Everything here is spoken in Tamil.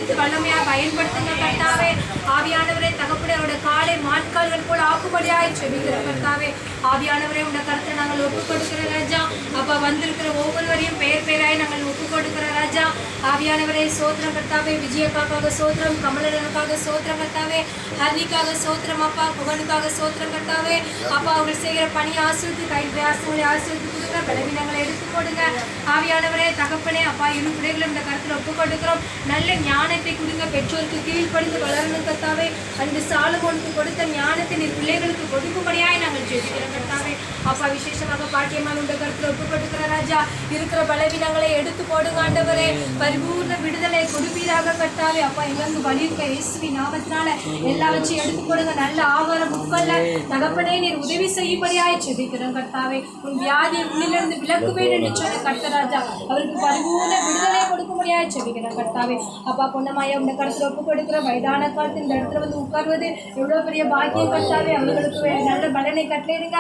எடுத்து வல்லமையா பயன்படுத்துங்க கர்த்தாவே. ஆவியானவரே தகப்பனே, அவருடைய காலை மான்கால்கள் போல ஆக்கும்படியாய் செபிக்கிற கர்த்தாவே. ஆவியானவரே, உடைய கருத்தை நாங்கள் ஒப்புக் கொடுக்கிற ராஜா. அப்பா, வந்திருக்கிற ஒவ்வொருவரையும் பெயர் பெயராய் நாங்கள் ஒப்புக் கொடுக்கிற ராஜா. ஆவியானவரே சோத்திரம் கர்த்தாவே. விஜயக்காக சோத்திரம், கமலனுக்காக சோத்திரம் கர்த்தாவே, ஹரிக்காக சோத்திரம் அப்பா, புகனுக்காக சோத்திரம் கர்த்தாவே. அப்பா, அவர்கள் செய்கிற பணி ஆசிரியத்து, கை பிரயாசங்களை ஆசிரியத்து கொடுங்க, பலவீனங்களை எடுத்து கொடுங்க. ஆவியானவரே தகப்பனே, அப்பா, இரு பிள்ளைகளும் இந்த கருத்தில் ஒப்புக் கொடுக்கிறோம். நல்ல ஞானத்தை கொடுங்க, பெற்றோருக்கு கீழ்ப்படிந்து வளரணும் கர்த்தாவே. அன்று சாலமோனுக்கு கொடுத்த ஞானத்தை நீர் பிள்ளைகளுக்கு கொடுக்கும்படியாய் நாங்கள் ஜெபிக்கிறோம் கர்த்தாவே. அப்பா, விசேஷமாக பாட்டியம்மா இந்த கருத்தில் ஒப்புக் கொடுக்கிற ராஜா. இருக்கிற பலவீனங்களை எடுத்து போடுங்க ஆண்டவரே. பரிபூர்ண விடுதலை கொடுப்பீராக கர்த்தாவே. அப்பா, எங்களுக்கு வழி இருக்க இயேசுவி நாமத்தினால எல்லாவற்றையும் எடுத்து போடுங்க. நல்ல ஆகாரம் உட்கொள்ள தகப்பனே நீர் உதவி செய்யும்படியாய் ஜெபிக்கிறோம் கர்த்தாவே. உன் வியாதியை உள்ளிலிருந்து விலக்குவேன் என்று சொன்ன கர்த்தராஜா, அவருக்கு பரிபூர்ண விடுதலை கொடுக்கும்படியாய் ஜெபிக்கிறோம் கர்த்தாவே. அப்பா, பொன்னமாயா இந்த கருத்தில் ஒப்புக் கொடுக்கிற வயதான காலத்தில் இந்த இடத்துல வந்து உட்கார்வது எவ்வளவு பெரிய பாக்கியம் கர்த்தாவே. அவர்களுக்கு நல்ல பலனை கட்டளையிடுங்க.